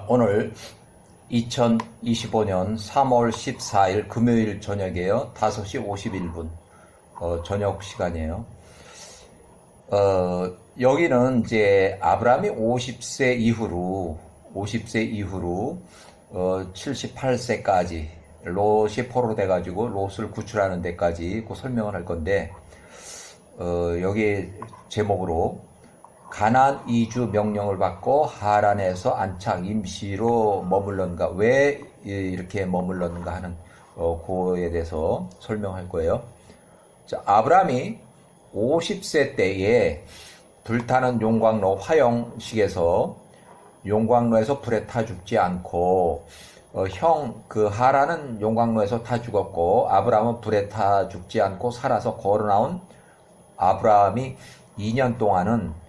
오늘 2025년 3월 14일 금요일 저녁이에요. 5시 51분 저녁 시간이에요. 여기는 이제 아브라함이 50세 이후로 78세까지 롯이 포로돼가지고 롯을 구출하는 데까지 그 설명을 할 건데, 여기 제목으로 가나안 이주 명령을 받고 하란에서 안착 임시로 머물렀는가, 왜 이렇게 머물렀는가 하는 그거에 대해서 설명할 거예요. 자, 아브라함이 50세 때에 불타는 용광로 화영식에서 용광로에서 불에 타 죽지 않고, 하란은 용광로에서 타 죽었고 아브라함은 불에 타 죽지 않고 살아서 걸어 나온 아브라함이 2년 동안은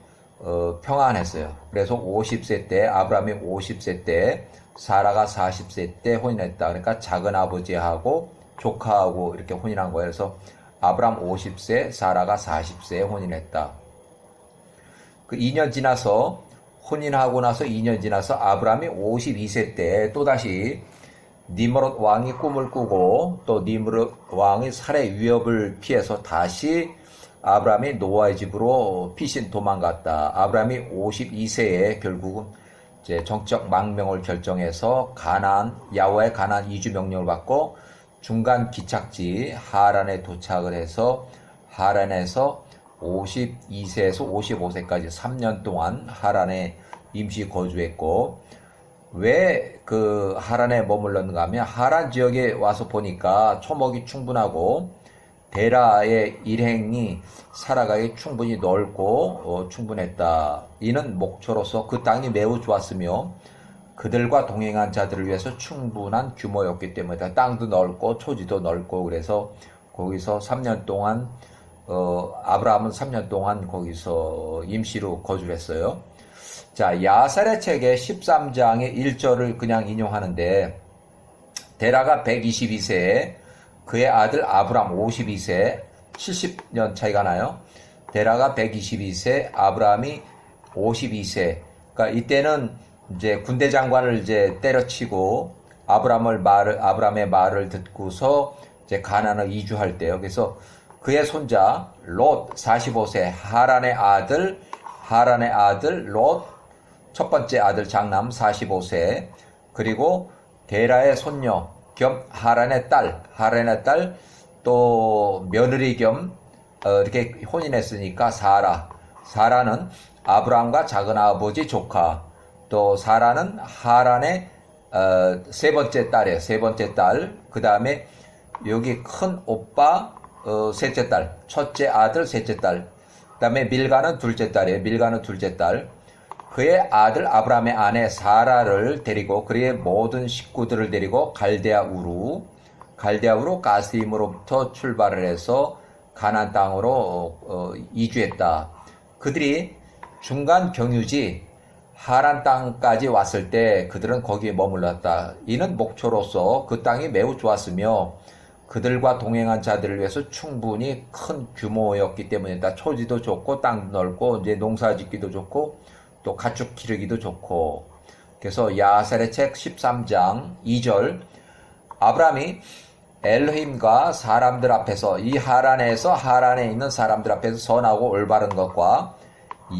평안했어요. 그래서 50세 때, 아브라함이 50세 때, 사라가 40세 때 혼인했다. 그러니까 작은 아버지하고 조카하고 이렇게 혼인한 거예요. 그래서 아브라함 50세, 사라가 40세에 혼인했다. 그 2년 지나서, 혼인하고 나서 2년 지나서 아브라함이 52세 때 또다시 니므롯 왕이 꿈을 꾸고, 또 니므롯 왕이 살해 위협을 피해서 다시 아브라함이 노아의 집으로 피신 도망갔다. 아브라함이 52세에 결국은 이제 정적 망명을 결정해서 야훼의 가나안 이주 명령을 받고 중간 기착지 하란에 도착을 해서 하란에서 52세에서 55세까지 3년 동안 하란에 임시 거주했고, 왜 그 하란에 머물렀는가 하면 하란 지역에 와서 보니까 초목이 충분하고 데라의 일행이 살아가기 충분히 넓고 충분했다. 이는 목초로서 그 땅이 매우 좋았으며 그들과 동행한 자들을 위해서 충분한 규모였기 때문이다. 땅도 넓고 초지도 넓고, 그래서 거기서 3년 동안 아브라함은 3년 동안 거기서 임시로 거주를 했어요. 자, 야살의 책의 13장의 1절을 그냥 인용하는데, 데라가 122세에 그의 아들 아브람 52세, 70년 차이가 나요. 데라가 122세, 아브람이 52세. 그러니까 이때는 이제 군대 장관을 이제 때려치고 아브람의 말을 듣고서 이제 가나안을 이주할 때요. 그래서 그의 손자 롯 45세, 하란의 아들 롯 첫 번째 아들 장남 45세, 그리고 데라의 손녀 겸 하란의 딸, 또 며느리 겸 이렇게 혼인했으니까 사라는 아브라함과 작은 아버지 조카, 또 사라는 하란의 세 번째 딸, 그 다음에 여기 큰 오빠 셋째 딸, 첫째 아들 셋째 딸, 그 다음에 밀가는 둘째 딸. 그의 아들 아브라함의 아내 사라를 데리고 그의 모든 식구들을 데리고 갈대아우로 가스림으로부터 출발을 해서 가나안 땅으로 이주했다. 그들이 중간 경유지 하란 땅까지 왔을 때 그들은 거기에 머물렀다. 이는 목초로서 그 땅이 매우 좋았으며 그들과 동행한 자들을 위해서 충분히 큰 규모였기 때문이다. 초지도 좋고 땅도 넓고 이제 농사 짓기도 좋고 또 가축 기르기도 좋고. 그래서 야살의 책 13장 2절, 아브라함이 엘로힘과 사람들 앞에서, 이 하란에 있는 사람들 앞에서 선하고 올바른 것과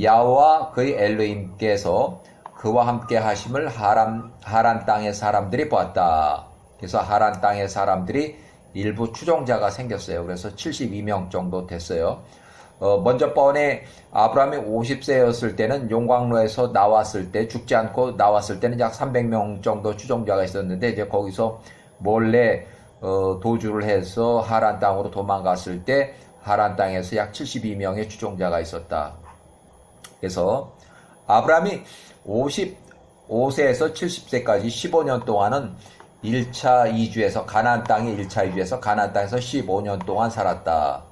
야훼와 그의 엘로힘께서 그와 함께 하심을 하란 땅의 사람들이 보았다. 그래서 하란 땅의 사람들이 일부 추종자가 생겼어요. 그래서 72명 정도 됐어요. 먼저 번에 아브라함이 50세였을 때는 용광로에서 나왔을 때, 죽지 않고 나왔을 때는 약 300명 정도 추종자가 있었는데, 이제 거기서 몰래 도주를 해서 하란 땅으로 도망갔을 때 하란 땅에서 약 72명의 추종자가 있었다. 그래서 아브라함이 55세에서 70세까지 15년 동안은 1차 이주에서 가나안 땅에서 15년 동안 살았다.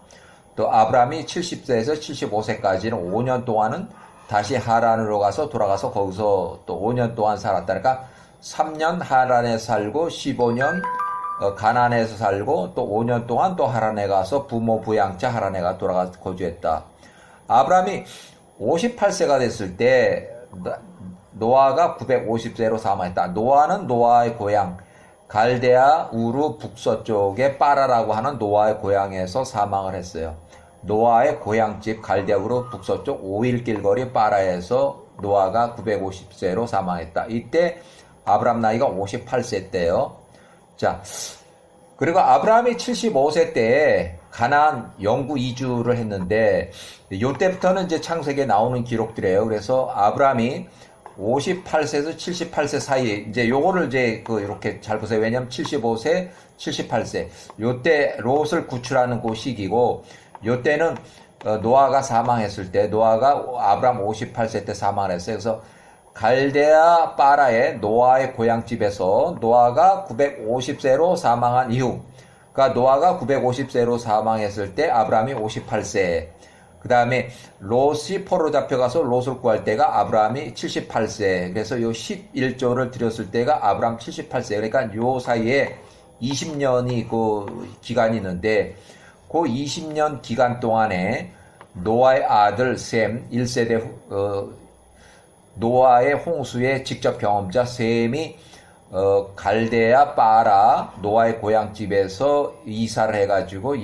또 아브라함이 70세에서 75세까지는 5년 동안은 다시 하란으로 돌아가서 거기서 또 5년 동안 살았다니까 3년 하란에 살고 15년 가나안에서 살고 또 5년 동안 또 하란에 가서 부모 부양차 하란에 돌아가서 거주했다. 아브라함이 58세가 됐을 때 노아가 950세로 사망했다. 노아는 노아의 고향 갈대아 우르 북서쪽의 빠라라고 하는 노아의 고향에서 사망을 했어요. 노아의 고향집 갈대아 우르 북서쪽 5일 길거리 빠라에서 노아가 950세로 사망했다. 이때 아브람 나이가 58세 때요. 자, 그리고 아브라함이 75세 때에 가나안 영구 이주를 했는데, 요때부터는 이제 창세기에 나오는 기록들이에요. 그래서 아브라함이 58세에서 78세 사이에, 이제 요거를 이제 이렇게 잘 보세요. 왜냐면 75세, 78세. 요때 롯을 구출하는 그 시기고, 요때는 노아가 사망했을 때, 노아가 아브라함 58세 때 사망을 했어요. 그래서 갈대아 빠라의 노아의 고향집에서 노아가 950세로 사망한 이후, 그러니까 노아가 950세로 사망했을 때 아브라함이 58세, 그 다음에 롯이 포로 잡혀가서 롯을 구할 때가 아브라함이 78세, 그래서 요 11조를 드렸을 때가 아브라함 78세, 그러니까 요 사이에 20년이 그 기간이 있는데, 그 20년 기간 동안에 노아의 아들 셈 1세대 노아의 홍수의 직접 경험자 셈이 갈대아 빠라 노아의 고향집에서 이사를 해가지고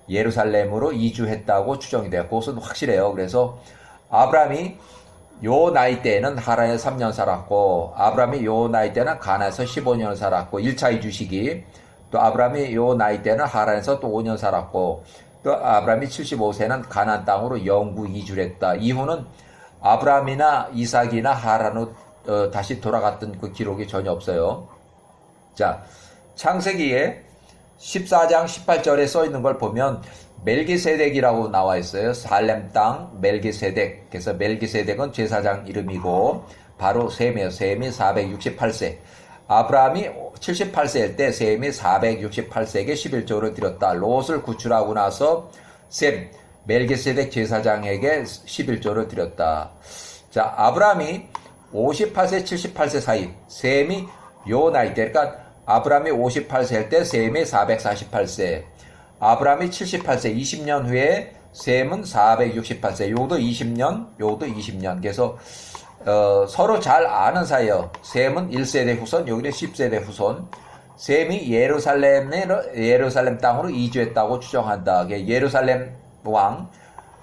예루살렘으로 이주했다고 추정이 돼요. 그것은 확실해요. 그래서 아브라함이 요 나이 때는 하란에서 3년 살았고, 아브라함이 요 나이 때는 가나안에서 15년을 살았고, 1차 이주 시기, 또 아브라함이 요 나이 때는 하란에서 또 5년 살았고, 또 아브라함이 75세는 가나안 땅으로 영구 이주를 했다. 이후는 아브라함이나 이삭이나 하란으로 다시 돌아갔던 그 기록이 전혀 없어요. 자, 창세기에 14장 18절에 써 있는 걸 보면 멜기세덱이라고 나와 있어요. 살렘 땅 멜기세덱. 그래서 멜기세덱은 제사장 이름이고 바로 셈이에요. 셈이 468세. 아브라함이 78세일 때 셈이 468세에게 11조를 드렸다. 롯을 구출하고 나서 셈 멜기세덱 제사장에게 11조를 드렸다. 자, 아브라함이 58세, 78세 사이, 셈이 요 나이 때, 그러니까 아브라함이 58세일 때 셈이 448세, 아브라함이 78세, 20년 후에 셈은 468세, 요도 20년, 요도 20년. 그래서 서로 잘 아는 사이요. 셈은 1세대 후손, 여기는 10세대 후손. 셈이 예루살렘 땅으로 이주했다고 추정한다. 예루살렘 왕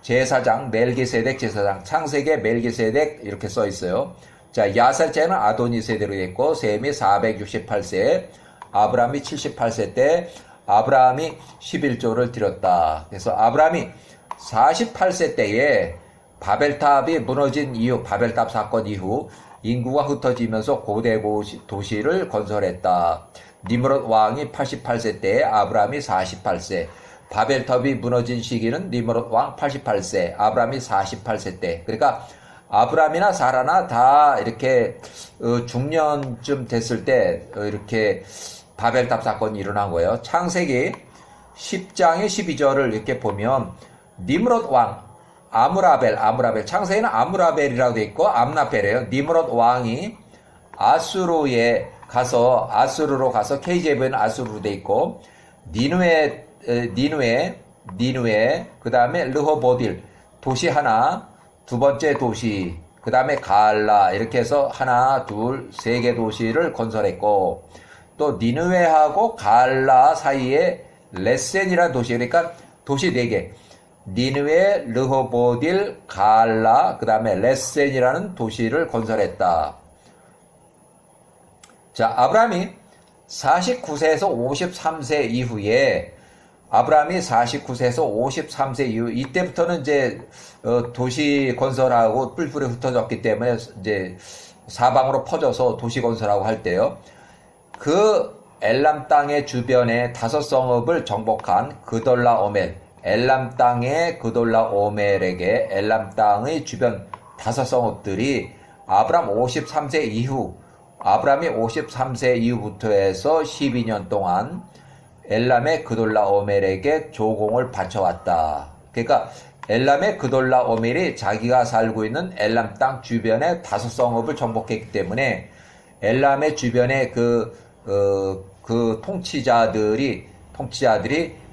제사장 멜기세덱 제사장, 창세기에 멜기세덱 이렇게 써 있어요. 자, 야살제는 아도니 세대로 했고 셈이 468세, 아브라함이 78세 때 아브라함이 11조를 드렸다. 그래서 아브라함이 48세 때에 바벨탑이 무너진 이후, 바벨탑 사건 이후 인구가 흩어지면서 고대 도시를 건설했다. 니므롯 왕이 88세 때에 아브라함이 48세, 바벨탑이 무너진 시기는 니므롯 왕 88세, 아브라함이 48세 때. 그러니까 아브라함이나 사라나 다 이렇게 중년쯤 됐을 때 이렇게 바벨탑 사건이 일어난 거예요. 창세기 10장의 12절을 이렇게 보면 니므롯 왕 아므라벨, 창세기는 아므라벨이라고 돼 있고 암나벨이에요. 니므롯 왕이 아수르로 가서 KJV는 아수르로 돼 있고 니누에 그 다음에 르호보딜 도시 하나, 두 번째 도시, 그 다음에 가알라 이렇게 해서 하나, 둘, 세 개 도시를 건설했고, 또 니누에하고 가알라 사이에 레센이라는 도시, 그러니까 도시 4개, 니누에, 르호보딜, 가알라, 그 다음에 레센이라는 도시를 건설했다. 자, 아브라함이 49세에서 53세 이후에 아브라함이 49세에서 53세 이후, 이때부터는 이제 도시 건설하고 뿔뿔이 흩어졌기 때문에 이제 사방으로 퍼져서 도시 건설하고 할 때요. 그 엘람 땅의 주변에 5성읍을 정복한 그돌라오멜, 엘람 땅의 그돌라오멜에게 엘람 땅의 주변 5성읍들이 아브라함이 53세 이후부터 해서 12년 동안 엘람의 그돌라오멜에게 조공을 바쳐왔다. 그러니까 엘람의 그돌라오멜이 자기가 살고 있는 엘람 땅 주변에 5성읍을 정복했기 때문에 엘람의 주변에 그 통치자들이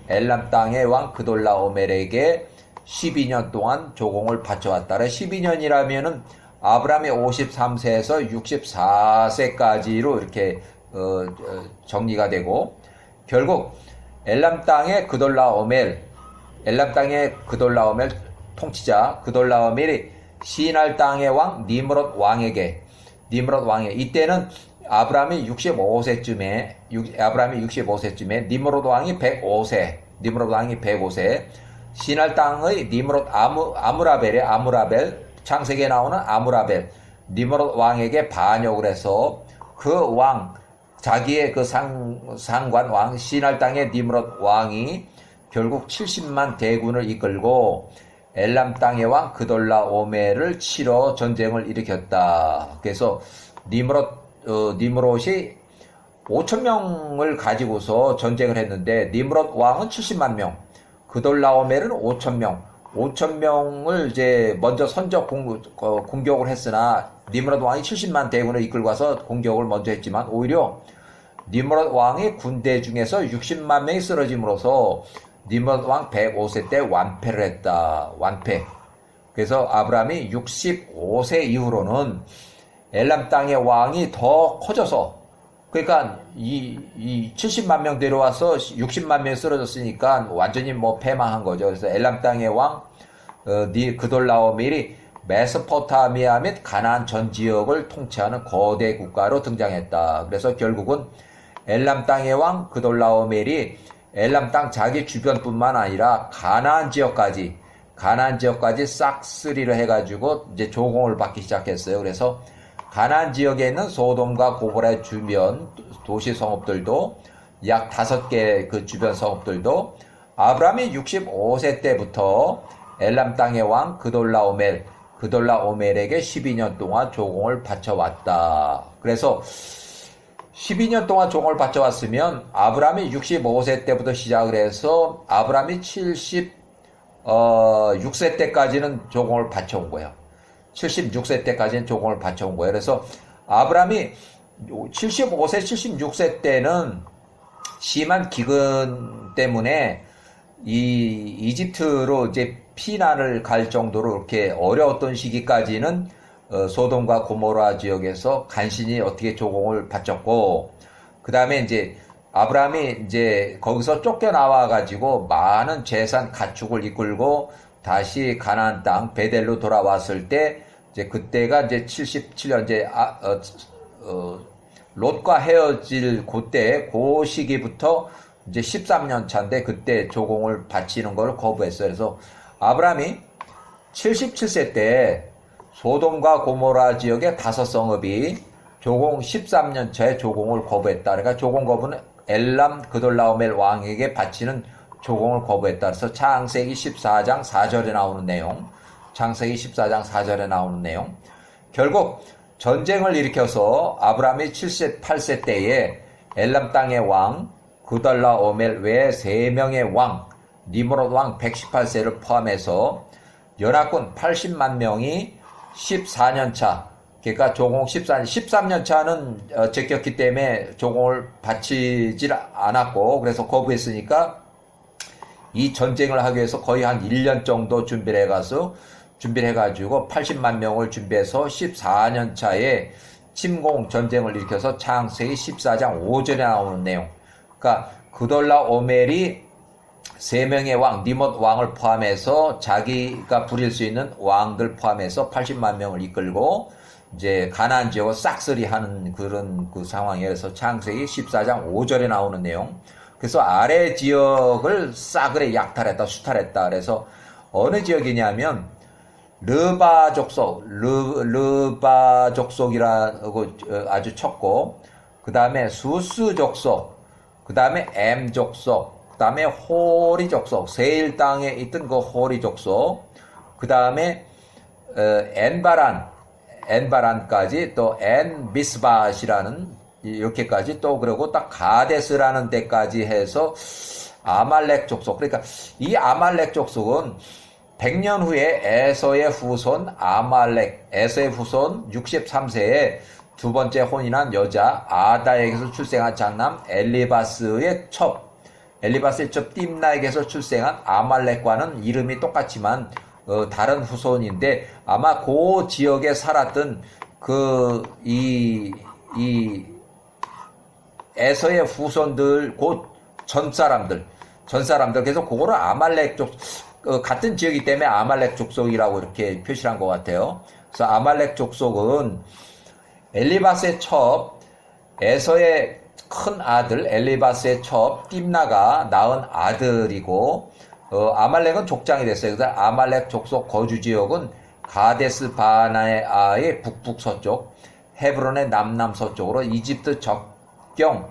엘람 땅의 왕 그돌라오멜에게 12년 동안 조공을 바쳐왔다. 12년이라면은 아브라함이 53세에서 64세까지로 이렇게 정리가 되고, 결국 엘람 땅의 그돌라오멜 통치자 그돌라오멜이 시날 땅의 왕 니므롯 왕에게, 이때는 아브라함이 65세쯤에 니므롯 왕이 105세, 시날 땅의 니므롯 아무라벨, 창세기에 나오는 아무라벨, 니므롯 왕에게 반역을 해서 그 왕, 자기의 그 상관 왕, 시날 땅의 니므롯 왕이 결국 70만 대군을 이끌고 엘람 땅의 왕 그돌라오멜을 치러 전쟁을 일으켰다. 그래서 니므롯이 5,000명을 가지고서 전쟁을 했는데, 니므롯 왕은 70만 명, 그돌라오멜은 5,000명을 이제 먼저 선적 공격을 했으나, 니므롯 왕이 70만 대군을 이끌고 와서 공격을 먼저 했지만, 오히려 니므롯 왕의 군대 중에서 60만 명이 쓰러짐으로써 니므롯 왕 105세 때 완패를 했다. 그래서 아브라함이 65세 이후로는 엘람 땅의 왕이 더 커져서, 그러니까 이 70만 명 데려와서 60만 명이 쓰러졌으니까 완전히 패망한 거죠. 그래서 엘람 땅의 왕 그돌라오멜이 메소포타미아 및 가나안 전 지역을 통치하는 거대 국가로 등장했다. 그래서 결국은 엘람 땅의 왕 그돌라오멜이 엘람 땅 자기 주변뿐만 아니라 가나안 지역까지 싹쓸이를 해가지고 이제 조공을 받기 시작했어요. 그래서 가나안 지역에 있는 소돔과 고모라의 주변 도시 성읍들도 약 5개 그 주변 성읍들도 아브라함이 65세 때부터 엘람 땅의 왕 그돌라오멜에게 12년 동안 조공을 바쳐왔다. 그래서 12년 동안 조공을 바쳐왔으면 아브라함이 65세 때부터 시작을 해서 아브라함이 76세 때까지는 조공을 바쳐온 거예요. 76세 때까지는 조공을 바쳐온 거예요. 그래서 아브라함이 75세, 76세 때는 심한 기근 때문에 이집트로 이제 피난을 갈 정도로 이렇게 어려웠던 시기까지는 소돔과 고모라 지역에서 간신히 어떻게 조공을 바쳤고, 그 다음에 이제 아브라함이 이제 거기서 쫓겨나와 가지고 많은 재산 가축을 이끌고 다시 가나안 땅 베델로 돌아왔을 때, 이제 그때가 이제 77년 이제 롯과 헤어질 그때 그 시기부터 이제 13년 차인데 그때 조공을 바치는 걸 거부했어요. 그래서 아브라함이 77세 때 소돔과 고모라 지역의 5성읍이 조공 13년 차에 조공을 거부했다. 그러니까 조공 거부는 엘람 그돌라오멜 왕에게 바치는 조공을 거부했다. 그래서 창세기 14장 4절에 나오는 내용, 결국 전쟁을 일으켜서 아브라함이 78세 때에 엘람 땅의 왕 그돌라오멜 외에 3명의 왕, 니므롯 왕 118세를 포함해서 연합군 80만 명이 14년 차, 그러니까 조공 13년 차는 제꼈기 때문에 조공을 바치질 않았고, 그래서 거부했으니까 이 전쟁을 하기 위해서 거의 한 1년 정도 준비를 해가지고 80만 명을 준비해서 14년 차에 침공 전쟁을 일으켜서 창세기 14장 5절에 나오는 내용. 그러니까 그돌라오멜이 3명의 왕, 니므롯 왕을 포함해서 자기가 부릴 수 있는 왕들 포함해서 80만 명을 이끌고 이제 가나안 지역을 싹쓸이 하는 그런 그 상황이에요. 그래서 창세기 14장 5절에 나오는 내용. 그래서 아래 지역을 싸그리 약탈했다, 수탈했다. 그래서 어느 지역이냐면 르바 족속이라고 아주 쳤고, 그 다음에 수스 족속, 그 다음에 엠 족속, 그 다음에 호리 족속, 세일 땅에 있던 그 호리 족속, 그 다음에 엔바란까지, 또 엔비스밭이라는 이렇게까지, 또 그리고 딱 가데스라는 데까지 해서 아말렉 족속. 그러니까 이 아말렉 족속은 100년 후에 에서의 후손 63세에 두 번째 혼인한 여자 아다에게서 출생한 장남 엘리바스의 첩 딥나에게서 출생한 아말렉과는 이름이 똑같지만 다른 후손인데 아마 그 지역에 살았던 에서의 후손들, 전 사람들, 그래서 그거를 아말렉 같은 지역이기 때문에 아말렉 족속이라고 이렇게 표시한 것 같아요. 그래서 아말렉 족속은 엘리바스의 첩, 에서의 큰 아들 엘리바스의 첩 딥나가 낳은 아들이고, 아말렉은 족장이 됐어요. 그래서 아말렉 족속 거주 지역은 가데스 바네아의 북북서쪽, 헤브론의 남남서쪽으로 이집트 접경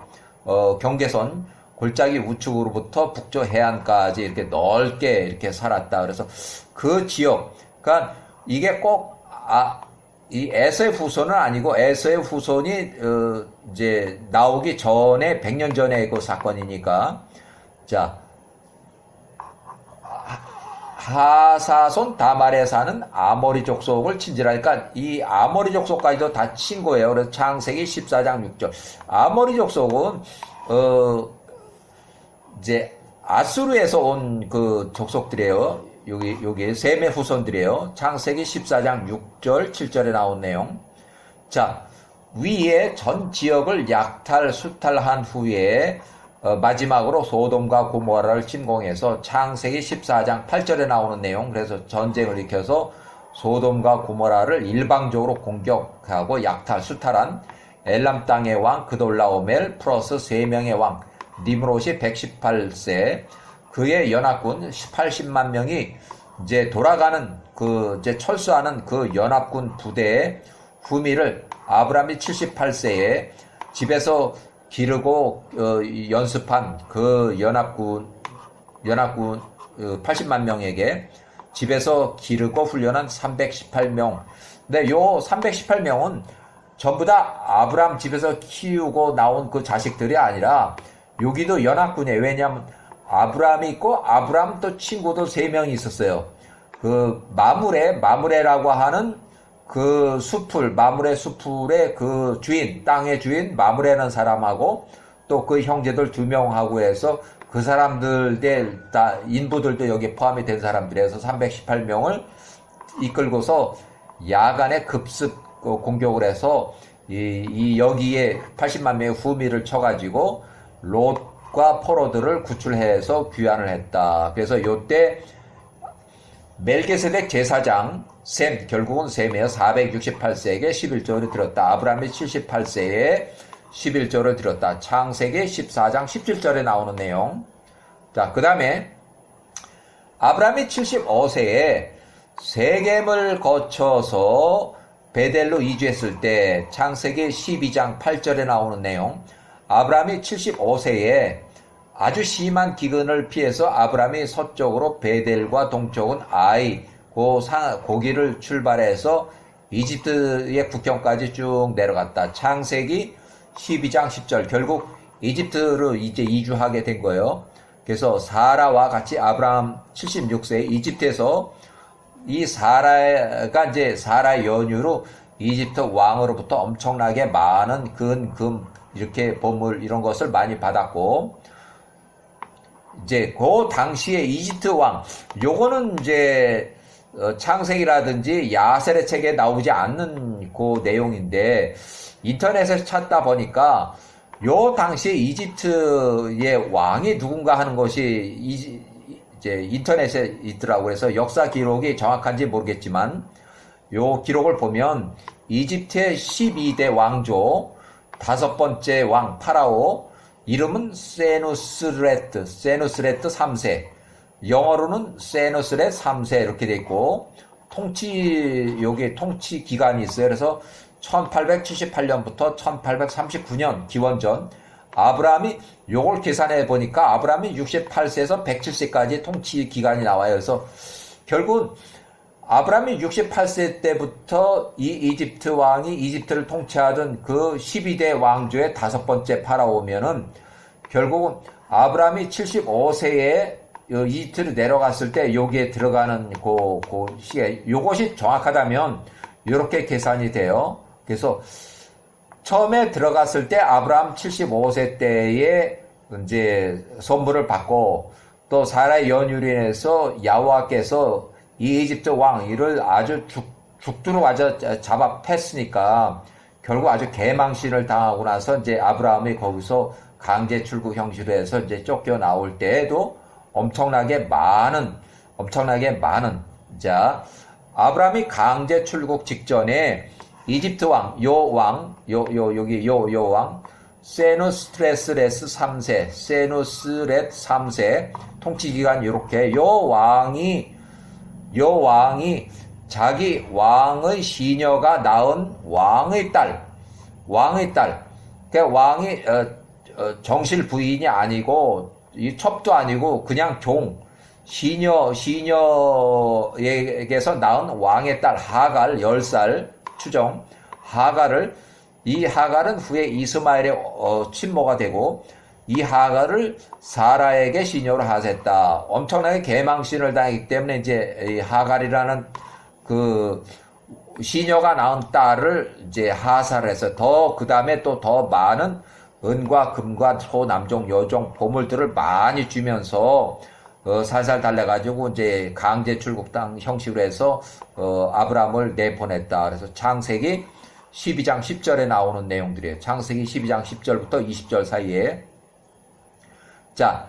경계선 골짜기 우측으로부터 북쪽 해안까지 이렇게 넓게 이렇게 살았다. 그래서 그 지역, 그러니까 이게 꼭 이 에서의 후손은 아니고 에서의 후손이 이제 나오기 전에 100년 전의 그 사건이니까, 자, 하사손 다말에 사는 아모리 족속을 친지라니까 이 아모리 족속까지도 다 친 거예요. 그래서 창세기 14장 6절. 아모리 족속은 이제 아수르에서 온 그 족속들이에요. 여기 셈의 후손들이에요. 창세기 14장 6절 7절에 나온 내용. 자, 위에 전 지역을 약탈 수탈한 후에 마지막으로 소돔과 고모라를 침공해서 창세기 14장 8절에 나오는 내용. 그래서 전쟁을 일으켜서 소돔과 고모라를 일방적으로 공격하고 약탈 수탈한 엘람 땅의 왕 그돌라오멜 플러스 3명의 왕 니므롯이 118세, 그의 연합군 80만 명이 이제 돌아가는 이제 철수하는 그 연합군 부대의 후미를 아브람이 78세에 집에서 기르고 연습한 그 연합군 80만 명에게 집에서 기르고 훈련한 318명. 근데 요 318명은 전부 다 아브람 집에서 키우고 나온 그 자식들이 아니라 여기도 연합군이에요. 왜냐하면 아브람이 있고 아브람 또 친구도 3명이 있었어요. 그 마므레라고 하는 그 마므레 수풀의 그 주인, 땅의 주인 마므레라는 사람하고 또 그 형제들 2명하고 해서 그 사람들 다 인부들도 여기 포함이 된 사람들에서 318명을 이끌고서 야간에 급습 공격을 해서 여기에 80만 명의 후미를 쳐가지고 롯과 포로들을 구출해서 귀환을 했다. 그래서 요때 멜기세덱 제사장 결국은 셈이에요. 468세에게 11조를 드렸다. 아브라함이 78세에 11조를 드렸다. 창세기 14장 17절에 나오는 내용. 자, 그 다음에 아브라함이 75세에 세겜을 거쳐서 베델로 이주했을 때 창세기 12장 8절에 나오는 내용. 아브라함이 75세에 아주 심한 기근을 피해서 아브라함이 서쪽으로 베델과 동쪽은 아이 고기를 출발해서 이집트의 국경까지 쭉 내려갔다. 창세기 12장 10절. 결국 이집트로 이제 이주하게 된 거예요. 그래서 사라와 같이 아브라함 76세에 이집트에서 이 사라가 이제 사라의 연유로 이집트 왕으로부터 엄청나게 많은 금, 이렇게 보물 이런 것을 많이 받았고, 이제 그 당시에 이집트 왕, 요거는 이제 창세기라든지 야셀의 책에 나오지 않는 그 내용인데 인터넷에서 찾다 보니까 요 당시에 이집트의 왕이 누군가 하는 것이 이제 인터넷에 있더라고요. 그래서 역사 기록이 정확한지 모르겠지만 요 기록을 보면 이집트의 12대 왕조 5번째 왕 파라오, 이름은 세누스레트 3세, 영어로는 세누스렛 3세 이렇게 돼 있고, 여기 통치 기간이 있어요. 그래서 1878년부터 1839년 기원전, 아브라함이 요걸 계산해 보니까 아브라함이 68세에서 107세까지 통치 기간이 나와요. 그래서 결국 아브라함이 68세 때부터 이 이집트 왕이 이집트를 통치하던 그 12대 왕조의 5번째 파라오면은 결국은 아브라함이 75세에 이집트를 내려갔을 때 여기에 들어가는 그 시에, 요것이 정확하다면 이렇게 계산이 돼요. 그래서 처음에 들어갔을 때 아브라함 75세 때에 이제 선물을 받고 또 사라의 연유로 인해서 야호와께서 이 이집트 왕 이를 아주 죽도록 아주 잡아 팼으니까 결국 아주 개망신을 당하고 나서 이제 아브라함이 거기서 강제 출국 형식으로 해서 이제 쫓겨 나올 때에도 엄청나게 많은 자 아브라함이 강제 출국 직전에 이집트 왕 요 왕 세누스트레스레스 3세 세누스렛 3세 통치기간 이렇게 요 왕이 자기 왕의 시녀가 낳은 왕의 딸 그러니까 왕이 정실 부인이 아니고 이 첩도 아니고 그냥 시녀에게서 낳은 왕의 딸 하갈 10살 추정 이 하갈은 후에 이스마엘의 친모가 되고 이 하갈을 사라에게 시녀로 하셨다. 엄청나게 개망신을 당했기 때문에 이제 이 하갈이라는 그 시녀가 낳은 딸을 이제 하살해서 그 다음에 또 더 많은 은과 금과 소, 남종, 여종, 보물들을 많이 주면서 살살 달래가지고 이제 강제 출국당 형식으로 해서 아브라함을 내보냈다. 그래서 창세기 12장 10절에 나오는 내용들이에요. 창세기 12장 10절부터 20절 사이에. 자,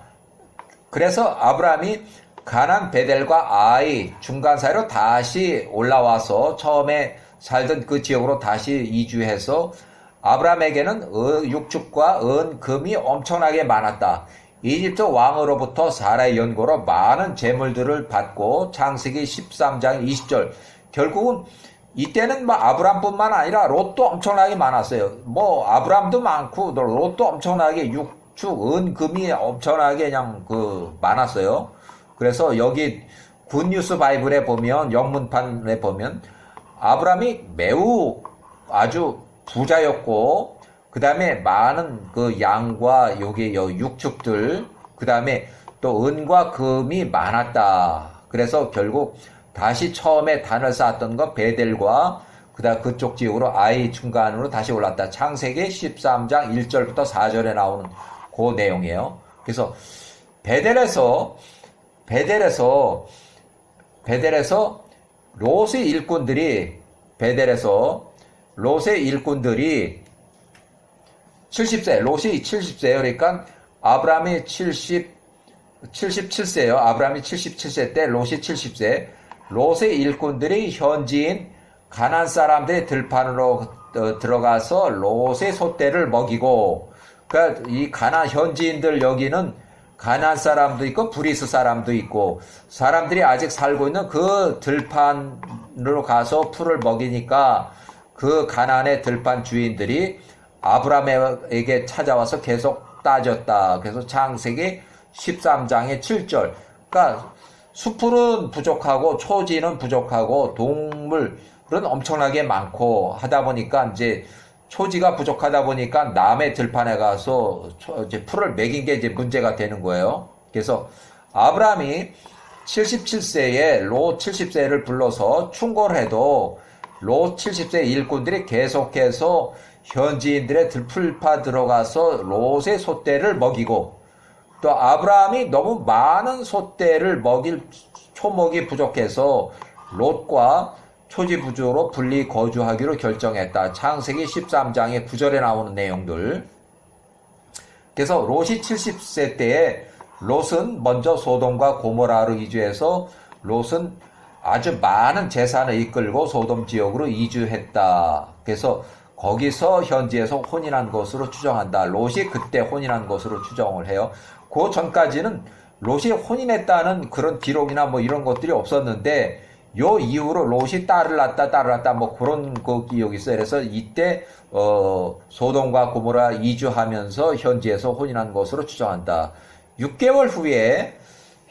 그래서 아브라함이 가나안 베델과 아이 중간 사이로 다시 올라와서 처음에 살던 그 지역으로 다시 이주해서 아브라함에게는 육축과 은금이 엄청나게 많았다. 이집트 왕으로부터 사라의 연고로 많은 재물들을 받고 창세기 13장 20절 결국은 이때는 뭐 아브라함뿐만 아니라 롯도 엄청나게 많았어요. 뭐 아브라함도 많고 롯도 엄청나게 육축, 은금이 엄청나게 그냥 많았어요. 그래서 여기 굿뉴스 바이블에 보면 영문판에 보면 아브라함이 매우 아주 부자였고 그 다음에 많은 그 양과 여기 육축들 그 다음에 또 은과 금이 많았다. 그래서 결국 다시 처음에 단을 쌓았던 거 베델과 그다음 그쪽 지역으로 아이 중간으로 다시 올랐다. 창세기 13장 1절부터 4절에 나오는 그 내용이에요. 그래서 베델에서 롯의 일꾼들이 70세, 롯이 70세예요. 그러니까 아브라함이 77세예요. 아브라함이 77세 때 롯이 70세. 롯의 일꾼들이 현지인 가나안 사람들의 들판으로 들어가서 롯의 소떼를 먹이고, 그러니까 이 가나안 현지인들 여기는 가나안 사람도 있고 브리스 사람도 있고 사람들이 아직 살고 있는 그 들판으로 가서 풀을 먹이니까 그 가나안의 들판 주인들이 아브라함에게 찾아와서 계속 따졌다. 그래서 창세기 13장의 7절. 그러니까 수풀은 부족하고 초지는 부족하고 동물은 엄청나게 많고 하다 보니까 이제 초지가 부족하다 보니까 남의 들판에 가서 이제 풀을 먹인 게 이제 문제가 되는 거예요. 그래서 아브라함이 77세에 롯 70세를 불러서 충고를 해도 롯 70세 일꾼들이 계속해서 현지인들의 들풀파 들어가서 롯의 소떼를 먹이고 또 아브라함이 너무 많은 소떼를 먹일 초목이 부족해서 롯과 초지부조로 분리 거주하기로 결정했다. 창세기 13장의 9절에 나오는 내용들. 그래서 롯이 70세 때에 롯은 먼저 소돔과 고모라로 이주해서 롯은 아주 많은 재산을 이끌고 소돔 지역으로 이주했다. 그래서 거기서 현지에서 혼인한 것으로 추정한다. 롯이 그때 혼인한 것으로 추정을 해요. 그 전까지는 롯이 혼인했다는 그런 기록이나 뭐 이런 것들이 없었는데 요 이후로 롯이 딸을 낳았다 뭐 그런 그 기억이 있어요. 그래서 이때 소돔과 고모라 이주하면서 현지에서 혼인한 것으로 추정한다. 6개월 후에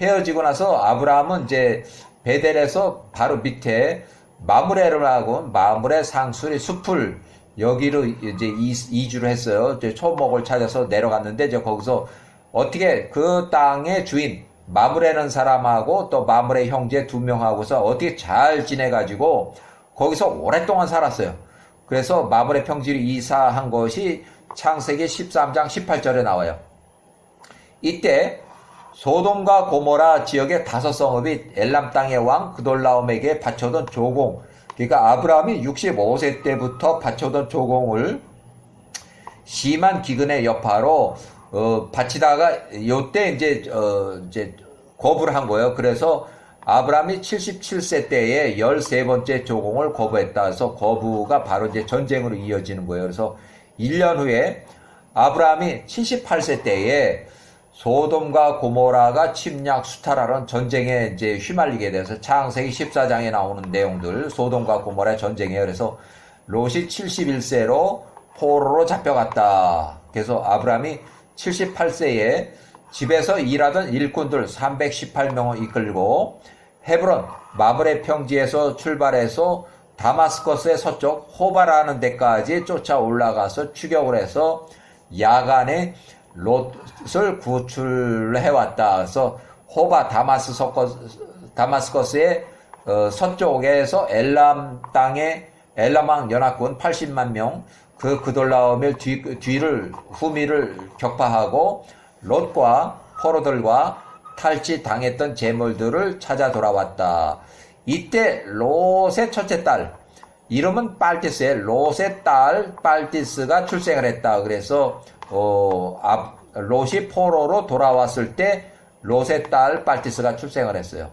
헤어지고 나서 아브라함은 이제 베델에서 바로 밑에 마므레 상수리 숲을 여기로 이제 이주를 했어요. 이제 초목을 찾아서 내려갔는데 이제 거기서 어떻게 그 땅의 주인 마므레는 사람하고 또 마므레 형제 2명하고서 어떻게 잘 지내가지고 거기서 오랫동안 살았어요. 그래서 마므레 평지로 이사한 것이 창세기 13장 18절에 나와요. 이때 소돔과 고모라 지역의 5성읍이 엘람 땅의 왕 그돌라옴에게 바쳐둔 조공, 그러니까 아브라함이 65세 때부터 바쳐둔 조공을 심한 기근의 여파로 바치다가 요때 이제 거부를 한 거예요. 그래서 아브라함이 77세 때에 13번째 조공을 거부했다 해서 거부가 바로 이제 전쟁으로 이어지는 거예요. 그래서 1년 후에 아브라함이 78세 때에 소돔과 고모라가 침략 수탈하는 전쟁에 이제 휘말리게 돼서 창세기 14장에 나오는 내용들, 소돔과 고모라의 전쟁이에요. 그래서 롯이 71세로 포로로 잡혀갔다. 그래서 아브라함이 78세에 집에서 일하던 일꾼들 318명을 이끌고 헤브론 마므레 평지에서 출발해서 다마스커스의 서쪽 호바라는 데까지 쫓아 올라가서 추격을 해서 야간에 롯을 구출해왔다. 그래서 호바 다마스커스의 서쪽에서 엘람 땅에 엘람왕 연합군 80만 명 그 그돌라오멜 후미를 격파하고 롯과 포로들과 탈취 당했던 재물들을 찾아 돌아왔다. 이때 롯의 첫째 딸, 이름은 빨티스의 롯의 딸 빨티스가 출생을 했다. 그래서 롯이 포로로 돌아왔을 때 롯의 딸 빨티스가 출생을 했어요.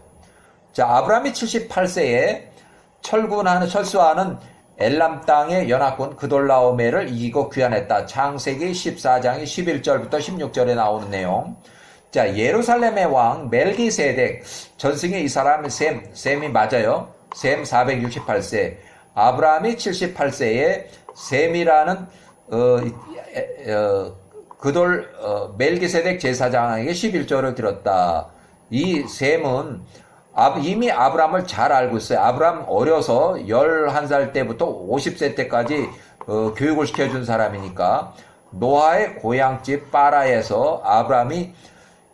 자, 아브라함이 78세에 철수하는 엘람 땅의 연합군 그돌라오멜을 이기고 귀환했다. 창세기 14장이 11절부터 16절에 나오는 내용. 자, 예루살렘의 왕 멜기세덱, 전승의 이 사람 셈이 맞아요. 셈 468세. 아브라함이 78세에 셈이라는 멜기세덱 제사장에게 11조를 들었다. 이 셈은 이미 아브라함을 잘 알고 있어요. 아브라함 어려서 11살 때부터 50세 때까지 교육을 시켜준 사람이니까 노아의 고향집 빠라에서 아브라함이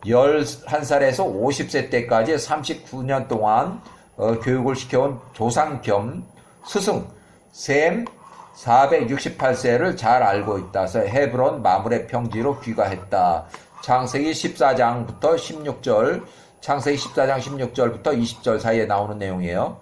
11살에서 50세 때까지 39년 동안 교육을 시켜온 조상 겸 스승 셈 468세를 잘 알고 있다. 그래서 헤브론 마므레 평지로 귀가했다. 창세기 14장부터 16절, 창세기 14장 16절부터 20절 사이에 나오는 내용이에요.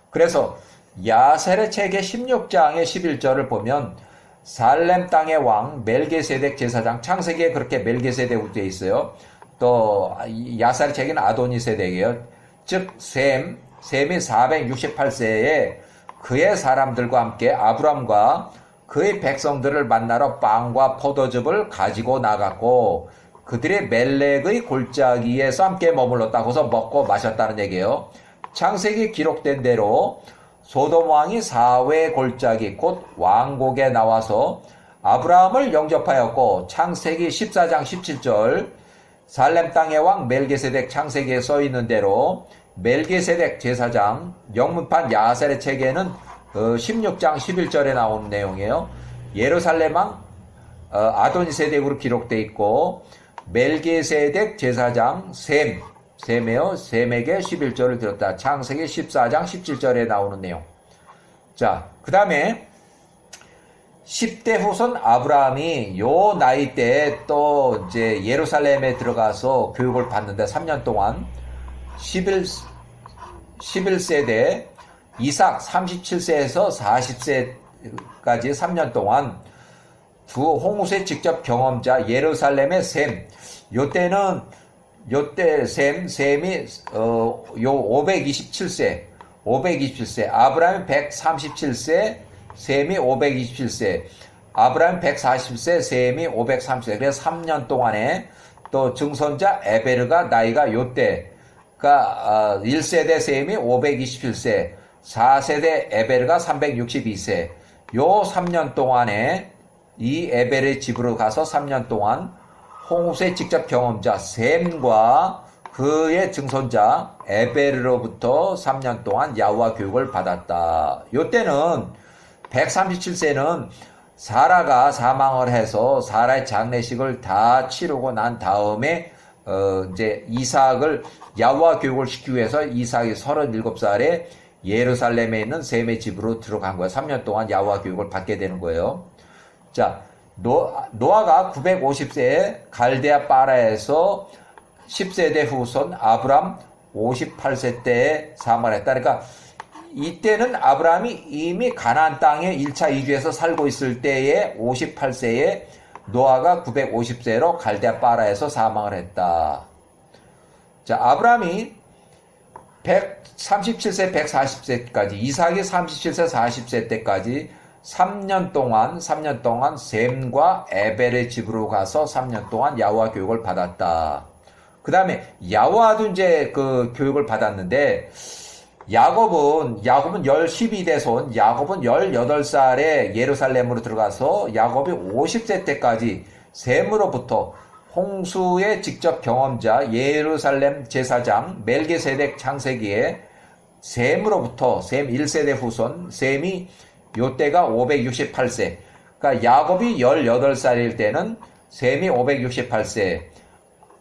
그래서 야셀의 책의 16장의 11절을 보면 살렘 땅의 왕 멜기세덱 제사장, 창세기에 그렇게 멜기세덱으로 되어 있어요. 또 야셀의 책은 아도니세덱이에요. 즉 셈이 468세에 그의 사람들과 함께 아브람과 그의 백성들을 만나러 빵과 포도즙을 가지고 나갔고 그들이 멜렉의 골짜기에서 함께 머물렀다고서 먹고 마셨다는 얘기예요. 창세기 기록된 대로 소돔 왕이 사회 골짜기 곧 왕곡에 나와서 아브라함을 영접하였고 창세기 14장 17절 살렘 땅의 왕 멜기세덱 창세기에 써있는 대로 멜기세덱 제사장 영문판 야셀의 책에는 16장 11절에 나오는 내용이에요. 예루살렘 왕 아도니세덱으로 기록되어 있고 멜기세덱 제사장 셈이에요. 셈에게 11절을 들었다. 창세기 14장 17절에 나오는 내용. 자, 그 다음에 10대 후손 아브라함이 요 나이 때 또 이제 예루살렘에 들어가서 교육을 받는데 3년 동안 11세대 이삭 37세에서 40세까지 3년 동안 두 홍수의 직접 경험자 예루살렘의 셈, 요때 셈이 요 527세, 아브라함이 137세, 셈이 527세, 아브라함 140세, 셈이 530세. 그래서 3년 동안에 또 증손자 에베르가 나이가 요때가 1세대 셈이 527세, 4세대 에베르가 362세. 요 3년 동안에 이 에벨의 집으로 가서 3년 동안 홍수의 직접 경험자 셈과 그의 증손자 에벨로부터 3년 동안 야호와 교육을 받았다. 요때는 137세는 사라가 사망을 해서 사라의 장례식을 다 치르고 난 다음에 이제 이삭을 야호와 교육을 시키기 위해서 이삭이 37살에 예루살렘에 있는 셈의 집으로 들어간 거예요. 3년 동안 야호와 교육을 받게 되는 거예요. 자, 노아가 950세에 갈대아 빠라에서 10세대 후손 아브람 58세 때에 사망을 했다. 그러니까 이때는 아브라함이 이미 가나안 땅에 1차 이주해서 살고 있을 때에 58세에 노아가 950세로 갈대아 빠라에서 사망을 했다. 자, 아브라함이 137세, 140세까지, 이삭이 37세, 40세 때까지 3년 동안 셈과 에벨의 집으로 가서 3년 동안 야호와 교육을 받았다. 그 다음에 야호와도 이제 그 교육을 받았는데, 야곱은 12대 손, 야곱은 18살에 예루살렘으로 들어가서 야곱이 50세 때까지 셈으로부터 홍수의 직접 경험자 예루살렘 제사장 멜기세덱 창세기에 셈으로부터 셈 1세대 후손, 셈이 요때가 568세. 그러니까 야곱이 18살일 때는 셈이 568세,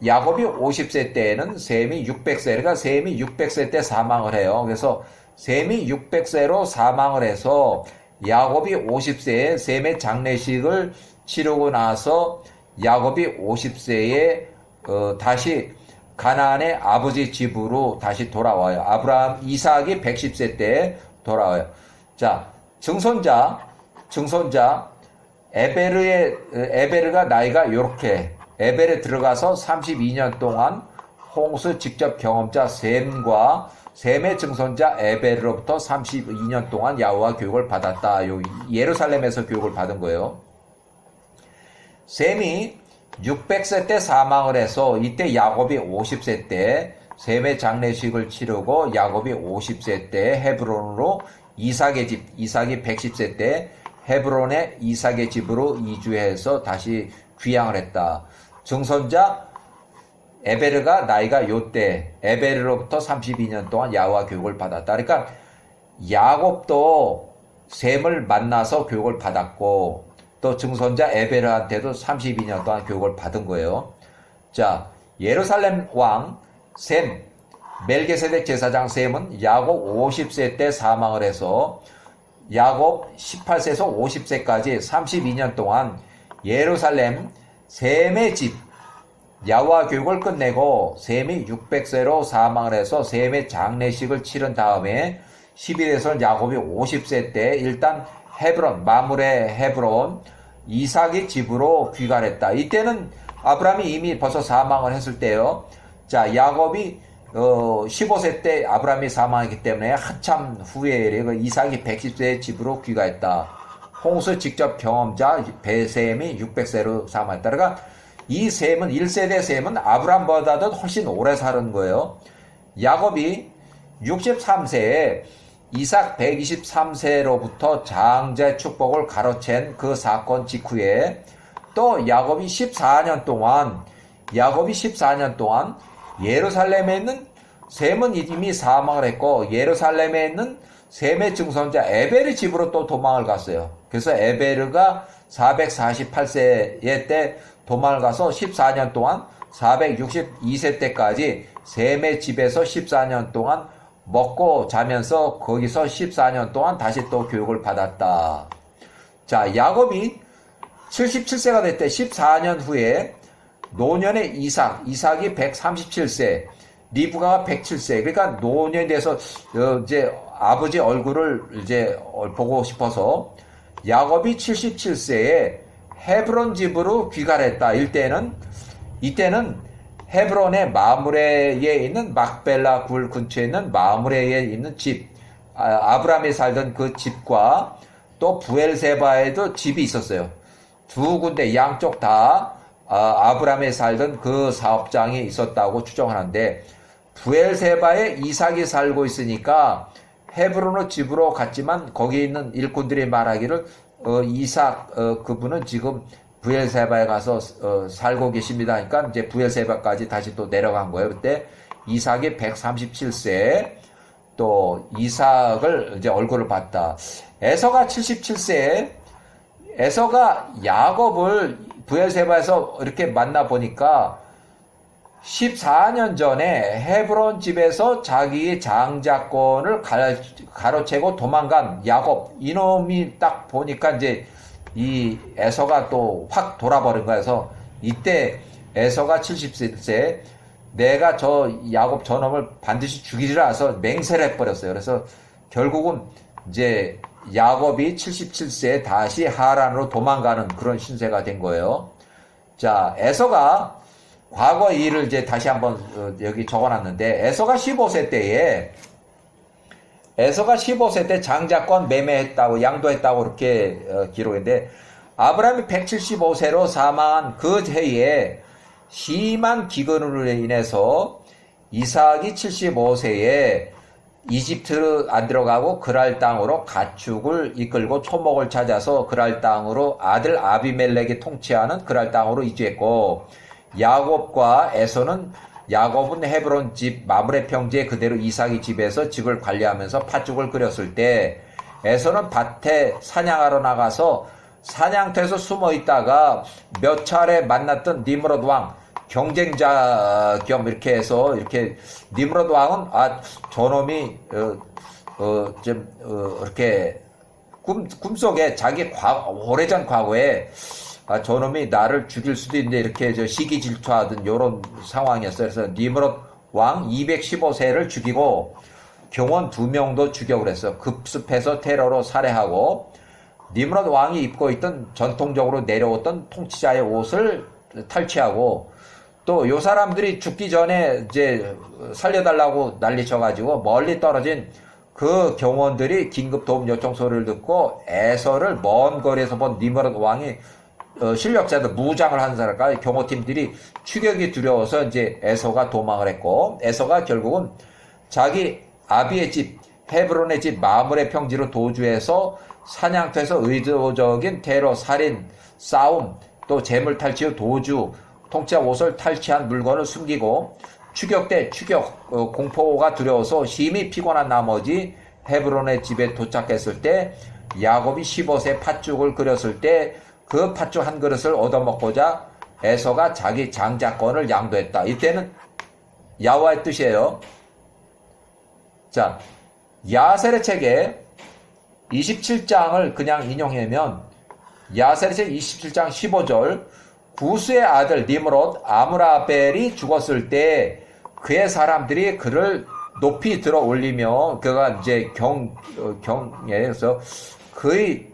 야곱이 50세 때에는 셈이 600세, 그러니까 셈이 600세 때 사망을 해요. 그래서 셈이 600세로 사망을 해서 야곱이 50세에 셈의 장례식을 치르고 나서 야곱이 50세에 다시 가나안의 아버지 집으로 다시 돌아와요. 아브라함, 이삭이 110세 때 돌아와요. 자, 증손자 에베르가 나이가 이렇게, 에벨에 들어가서 32년 동안 홍수 직접 경험자 셈과 셈의 증손자 에벨로부터 32년 동안 야호와 교육을 받았다. 예루살렘에서 교육을 받은 거예요. 셈이 600세 때 사망을 해서 이때 야곱이 50세 때 셈의 장례식을 치르고 야곱이 50세 때 헤브론으로 이삭이 110세 때 헤브론의 이삭의 집으로 이주해서 다시 귀향을 했다. 증손자 에베르가 나이가 요때 에베르로부터 32년 동안 야호와 교육을 받았다. 그러니까 야곱도 셈을 만나서 교육을 받았고 또 증손자 에베르한테도 32년 동안 교육을 받은 거예요. 자, 예루살렘 왕 셈, 멜기세덱 제사장 셈은 야곱 50세 때 사망을 해서 야곱 18세에서 50세까지 32년 동안 예루살렘 셈의 집 야호와 교육을 끝내고 셈이 600세로 사망을 해서 셈의 장례식을 치른 다음에 11에서 야곱이 50세 때 일단 헤브론, 마물의 헤브론 이삭의 집으로 귀가했다. 이때는 아브라함이 이미 벌써 사망을 했을 때요. 자, 야곱이 15세 때 아브라함이 사망했기 때문에 한참 후에 이삭이 110세의 집으로 귀가했다. 홍수 직접 경험자 베셈이 600세로 사망했다. 그러니까 이 셈은 1세대 셈은 아브라함보다도 훨씬 오래 사는 거예요. 야곱이 63세에 이삭 123세로부터 장자의 축복을 가로챈 그 사건 직후에 또 야곱이 14년 동안 예루살렘에 있는 셈은 이미 사망을 했고 예루살렘에 있는 셈의 증손자 에벨의 집으로 또 도망을 갔어요. 그래서 에베르가 448세 때 도망을 가서 14년 동안 462세 때까지 셈의 집에서 14년 동안 먹고 자면서 거기서 14년 동안 다시 또 교육을 받았다. 자, 야곱이 77세가 될 때 14년 후에 노년의 이삭이 137세, 리브가가 107세. 그러니까 노년이 돼서 이제 아버지 얼굴을 이제 보고 싶어서 야곱이 77세에 헤브론 집으로 귀가를 했다. 이때는 헤브론의 마므레에 있는 막벨라 굴 근처에 있는 마므레에 있는 집, 아브라함이 살던 그 집과 또 부엘세바에도 집이 있었어요. 두 군데 양쪽 다 아브라함이 살던 그 사업장이 있었다고 추정하는데 부엘세바에 이삭이 살고 있으니까 헤브론의 집으로 갔지만 거기 있는 일꾼들이 말하기를 이삭 그분은 지금 부엘세바에 가서 살고 계십니다. 그러니까 이제 부엘세바까지 다시 또 내려간 거예요. 그때 이삭이 137세 또 이삭을 이제 얼굴을 봤다. 에서가 77세에 에서가 야곱을 부엘세바에서 이렇게 만나 보니까 14년 전에 헤브론 집에서 자기의 장자권을 가로채고 도망간 야곱 이놈이 딱 보니까 이제 이 에서가 또 확 돌아버린 거여서 이때 에서가 70세 내가 저 야곱 저놈을 반드시 죽이리라 해서 맹세를 해버렸어요. 그래서 결국은 이제 야곱이 77세에 다시 하란으로 도망가는 그런 신세가 된 거예요. 자, 에서가 과거 일을 이제 다시 한번 여기 적어놨는데, 에서가 15세 때 장자권 매매했다고, 양도했다고 이렇게 기록했는데, 아브라함이 175세로 사망한 그 해에 심한 기근으로 인해서 이삭이 75세에 이집트로 안 들어가고 그랄 땅으로 가축을 이끌고 초목을 찾아서 그랄 땅으로 아들 아비멜렉이 통치하는 그랄 땅으로 이주했고, 야곱과 에서는 야곱은 헤브론 집 마므레 평지에 그대로 이삭의 집에서 집을 관리하면서 팥죽을 끓였을 때, 에서는 밭에 사냥하러 나가서 사냥터에서 숨어 있다가 몇 차례 만났던 니므롯 왕, 경쟁자 겸 이렇게 해서, 이렇게 니므롯 왕은 저놈이 이렇게 꿈속에 자기 오래전 과거에 저놈이 나를 죽일 수도 있는데 이렇게 시기 질투하던 요런 상황이었어요. 그래서 니므롯 왕 215세를 죽이고 경원 2명도 죽여 그랬어. 급습해서 테러로 살해하고, 니므롯 왕이 입고 있던 전통적으로 내려왔던 통치자의 옷을 탈취하고, 또 요 사람들이 죽기 전에 이제 살려달라고 난리쳐가지고 멀리 떨어진 그 경원들이 긴급 도움 요청 소리를 듣고 에서를 먼 거리에서 본 니므롯 왕이 실력자들, 무장을 한 사람과 경호팀들이 추격이 두려워서 이제 에서가 도망을 했고, 에서가 결국은 자기 아비의 집 헤브론의 집 마므레 평지로 도주해서 사냥터에서 의도적인 테러, 살인, 싸움, 또 재물 탈취 후 도주, 통치자 옷을 탈취한 물건을 숨기고, 추격 공포가 두려워서 심히 피곤한 나머지 헤브론의 집에 도착했을 때, 야곱이 15세 팥죽을 끓였을 때 그 팥죽 한 그릇을 얻어먹고자 에서가 자기 장자권을 양도했다. 이때는 야호와의 뜻이에요. 자, 야셀의 책에 27장을 그냥 인용하면, 야셀의 책 27장 15절, 구스의 아들 니므롯 아므라벨이 죽었을 때 그의 사람들이 그를 높이 들어 올리며, 그가 이제 그래서 그의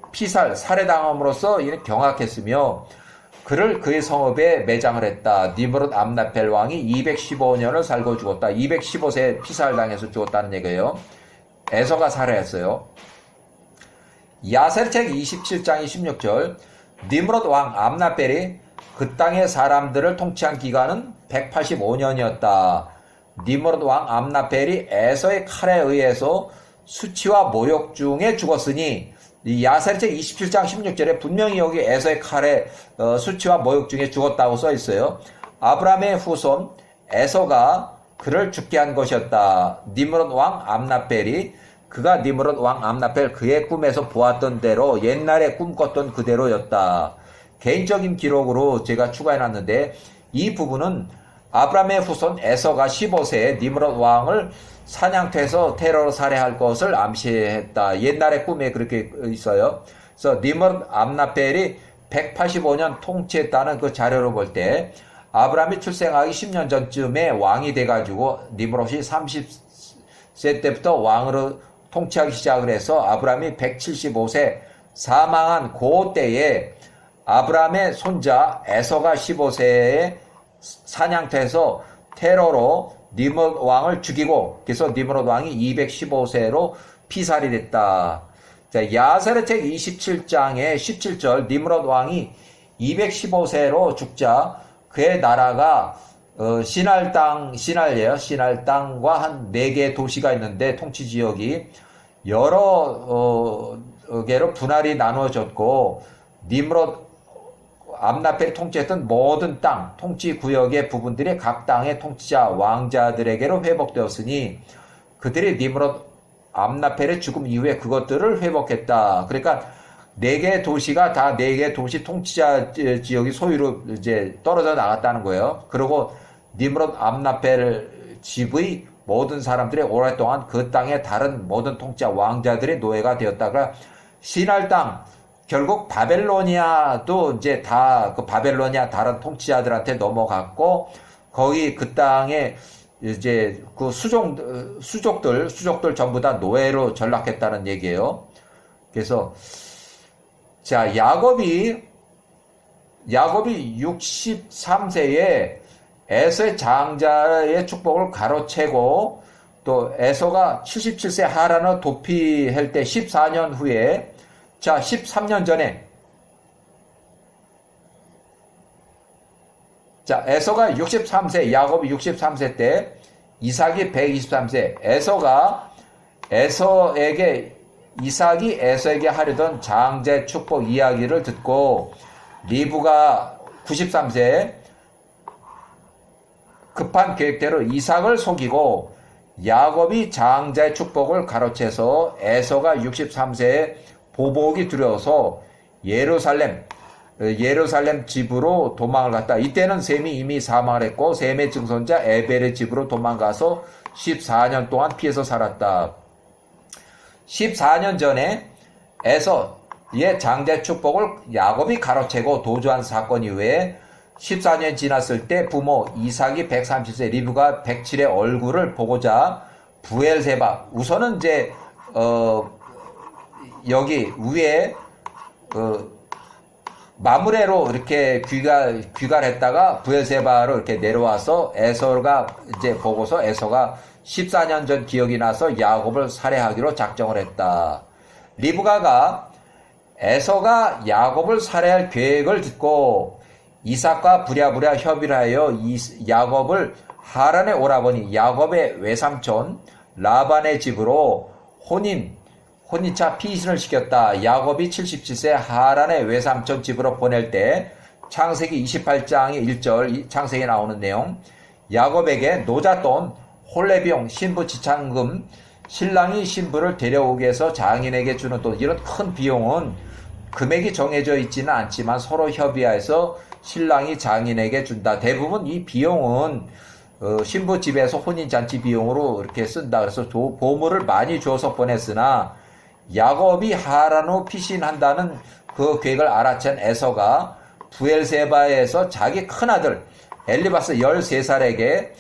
살해당함으로써 이는 경악했으며 그를 그의 성읍에 매장을 했다. 니므롯 암나펠 왕이 215년을 살고 죽었다. 215세에 피살당해서 죽었다는 얘기예요. 에서가 살해했어요. 야셀책 27장 26절, 니므롯 왕 암나펠이 그 땅의 사람들을 통치한 기간은 185년이었다. 니므롯 왕 암나펠이 에서의 칼에 의해서 수치와 모욕 중에 죽었으니, 이 야셀책 27장 16절에 분명히 여기 에서의 칼에 수치와 모욕 중에 죽었다고 써 있어요. 아브라함의 후손 에서가 그를 죽게 한 것이었다. 니므롯 왕 암나펠이, 그가 니므롯 왕 암나펠 그의 꿈에서 보았던 대로 옛날에 꿈꿨던 그대로였다. 개인적인 기록으로 제가 추가해놨는데, 이 부분은 아브라함의 후손 에서가 15세에 니므롯 왕을 사냥터에서 테러로 살해할 것을 암시했다. 옛날의 꿈에 그렇게 있어요. 그래서 니므롯 암나펠이 185년 통치했다는 그 자료로 볼 때, 아브라함이 출생하기 10년 전쯤에 왕이 돼가지고 니므롯이 30세 때부터 왕으로 통치하기 시작을 해서 아브라함이 175세 사망한 그 때에 아브라함의 손자 에서가 15세에 사냥터에서 테러로 니므롯 왕을 죽이고, 그래서 니므롯 왕이 215세로 피살이 됐다. 자, 야셀의 책 27장의 17절, 니므롯 왕이 215세로 죽자 그의 나라가 시날 땅과 한 4개의 도시가 있는데, 통치 지역이 여러 개로 분할이 나누어졌고, 니므롯 암나펠이 통치했던 모든 땅, 통치 구역의 부분들이 각 땅의 통치자, 왕자들에게로 회복되었으니 그들이 니므롯 암나펠의 죽음 이후에 그것들을 회복했다. 그러니까 4개의 도시가 다 4개의 도시 통치자 지역이 소유로 이제 떨어져 나갔다는 거예요. 그리고 니므롯 암나펠 집의 모든 사람들이 오랫동안 그 땅의 다른 모든 통치자, 왕자들의 노예가 되었다가 시날 땅, 결국 바벨로니아도 이제 다 그 바벨로니아 다른 통치자들한테 넘어갔고, 거기 그 땅에 이제 그 수족들 전부 다 노예로 전락했다는 얘기예요. 그래서 자, 야곱이 63세에 에서의 장자의 축복을 가로채고 또 에서가 77세 하란을 도피할 때 14년 후에 자 13년 전에 자 에서가 63세 야곱이 63세 때 이삭이 123세 이삭이 에서에게 하려던 장자의 축복 이야기를 듣고 리브가 93세 급한 계획대로 이삭을 속이고 야곱이 장자의 축복을 가로채서 에서가 63세에 보복이 두려워서 예루살렘 집으로 도망을 갔다. 이때는 셈이 이미 사망을 했고 셈의 증손자 에벨의 집으로 도망가서 14년 동안 피해서 살았다. 14년 전에 에서의 장자의 축복을 야곱이 가로채고 도주한 사건 이후에 14년 지났을 때 부모 이삭이 130세 리브가 107의 얼굴을 보고자 부엘세바 우선은 이제 여기 위에 마므레로 이렇게 귀가했다가 부엘세바로 이렇게 내려와서 에서가 이제 보고서 에서가 14년 전 기억이 나서 야곱을 살해하기로 작정을 했다. 리브가가 에서가 야곱을 살해할 계획을 듣고 이삭과 부랴부랴 협의를 하여 야곱을 하란의 오라버니 야곱의 외삼촌 라반의 집으로 혼인차 피신을 시켰다. 야곱이 77세 하란의 외삼촌 집으로 보낼 때 창세기 28장의 1절 창세기에 나오는 내용 야곱에게 노잣돈 홀레비용 신부 지참금 신랑이 신부를 데려오기 위해서 장인에게 주는 돈 이런 큰 비용은 금액이 정해져 있지는 않지만 서로 협의해서 신랑이 장인에게 준다. 대부분 이 비용은 신부 집에서 혼인잔치 비용으로 이렇게 쓴다. 그래서 보물을 많이 줘서 보냈으나 야곱이 하란으로 피신한다는 그 계획을 알아챈 에서가 부엘세바에서 자기 큰아들 엘리바스 13살에게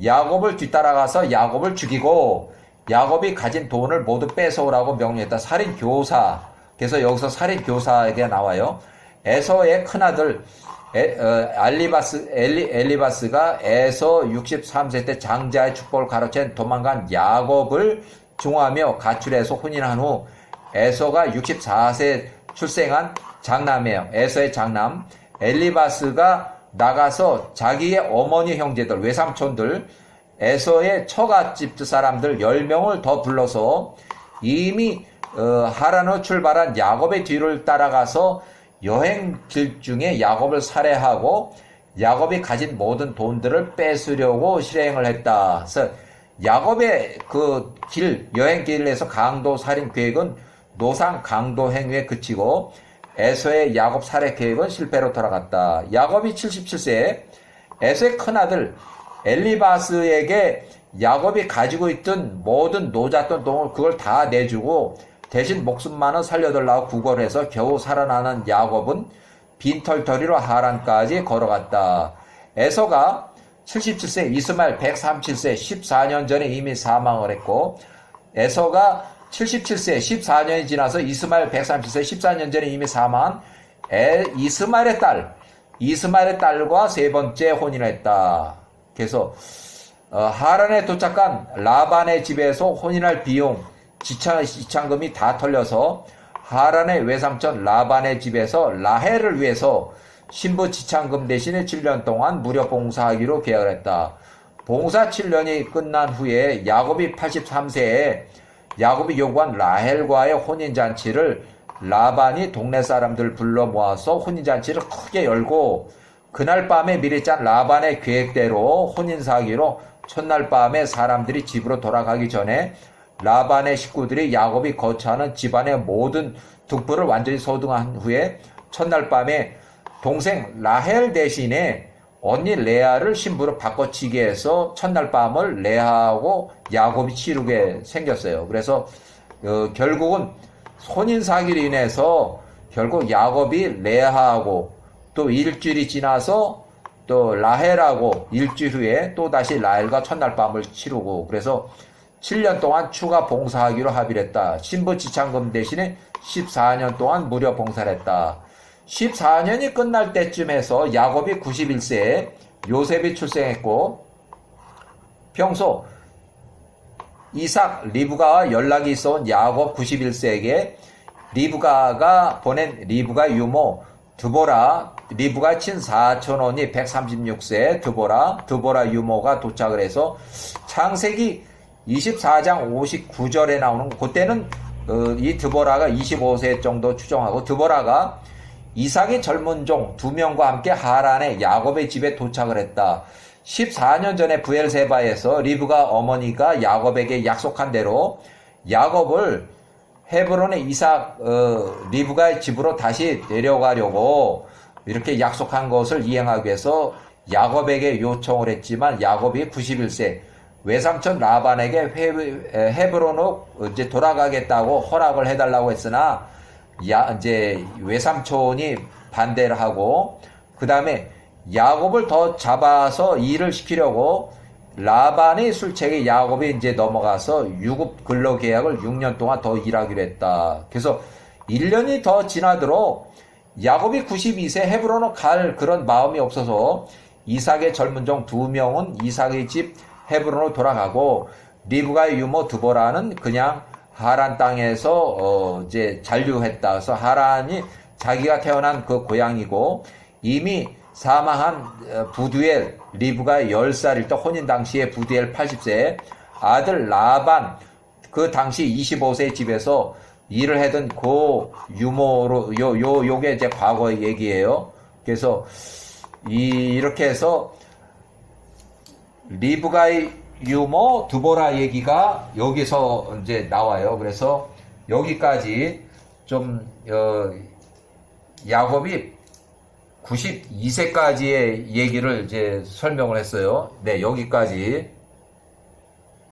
야곱을 뒤따라가서 야곱을 죽이고 야곱이 가진 돈을 모두 뺏어오라고 명령했다. 살인교사. 그래서 여기서 살인교사에게 나와요. 에서의 큰아들 엘리바스가 에서 63세 때 장자의 축복을 가로챈 도망간 야곱을 중화하며 가출해서 혼인한 후 에서가 64세 출생한 장남이에요. 에서의 장남 엘리바스가 나가서 자기의 어머니 형제들 외삼촌들 에서의 처갓집 사람들 10명을 더 불러서 이미 하란으로 출발한 야곱의 뒤를 따라가서 여행길 중에 야곱을 살해하고 야곱이 가진 모든 돈들을 뺏으려고 실행을 했다. 그래서 야곱의 그 여행길에서 강도 살인 계획은 노상 강도 행위에 그치고 에서의 야곱 살해 계획은 실패로 돌아갔다. 야곱이 77세 에서의 큰아들 엘리바스에게 야곱이 가지고 있던 모든 노잣돈 돈을 그걸 다 내주고 대신 목숨만은 살려달라고 구걸을 해서 겨우 살아나는 야곱은 빈털터리로 하란까지 걸어갔다. 에서가 77세 이스마엘 137세 14년 전에 이미 사망을 했고 에서가 77세 14년이 지나서 이스마엘 137세 14년 전에 이미 사망한 이스마엘의 딸과 세 번째 혼인을 했다. 그래서 하란에 도착한 라반의 집에서 혼인할 비용 지참금이 다 털려서 하란의 외삼촌 라반의 집에서 라헬을 위해서 신부 지참금 대신에 7년 동안 무료 봉사하기로 계약을 했다. 봉사 7년이 끝난 후에 야곱이 83세에 야곱이 요구한 라헬과의 혼인잔치를 라반이 동네 사람들 불러 모아서 혼인잔치를 크게 열고 그날 밤에 미리 짠 라반의 계획대로 혼인사기로 첫날 밤에 사람들이 집으로 돌아가기 전에 라반의 식구들이 야곱이 거처하는 집안의 모든 등불을 완전히 소등한 후에 첫날 밤에 동생 라헬 대신에 언니 레아를 신부로 바꿔치게 해서 첫날 밤을 레아하고 야곱이 치르게 생겼어요. 그래서 결국은 혼인사기로 인해서 결국 야곱이 레아하고 또 일주일이 지나서 또 라헬하고 일주일 후에 또 다시 라헬과 첫날 밤을 치르고, 그래서 7년 동안 추가 봉사하기로 합의를 했다. 신부 지참금 대신에 14년 동안 무료 봉사를 했다. 14년이 끝날 때쯤 해서 야곱이 91세에 요셉이 출생했고, 평소 이삭, 리브가와 연락이 있어온 야곱 91세에게 리브가가 보낸 리브가 유모 드보라, 리브가 친사촌원이 136세 드보라 유모가 도착을 해서 창세기 24장 59절에 나오는, 그때는 이 드보라가 25세 정도 추정하고, 드보라가 이삭의 젊은 종 2명과 함께 하란의 야곱의 집에 도착을 했다. 14년 전에 브엘세바에서 리브가 어머니가 야곱에게 약속한 대로 야곱을 헤브론의 리브가의 집으로 다시 데려가려고 이렇게 약속한 것을 이행하기 위해서 야곱에게 요청을 했지만, 야곱이 91세 외삼촌 라반에게 헤브론으로 이제 돌아가겠다고 허락을 해달라고 했으나, 이제 외삼촌이 반대를 하고, 그 다음에 야곱을 더 잡아서 일을 시키려고 라반의 술책에 야곱이 이제 넘어가서 유급 근로 계약을 6년 동안 더 일하기로 했다. 그래서 1년이 더 지나도록 야곱이 92세 헤브론으로 갈 그런 마음이 없어서 이삭의 젊은 종 2명은 이삭의 집 헤브론으로 돌아가고, 리브가의 유모 드보라는 그냥 하란 땅에서 이제 잔류했다. 그래서 하란이 자기가 태어난 그 고향이고, 이미 사망한 부두엘 리브가 10살일 때 혼인 당시에 부두엘 80세, 아들 라반 그 당시 25세 집에서 일을 하던 그 유모로, 요게 이제 과거의 얘기예요. 그래서 이렇게 해서 리브가의 유모 드보라 얘기가 여기서 이제 나와요. 그래서 여기까지 좀 야곱이 92세까지의 얘기를 이제 설명을 했어요. 네, 여기까지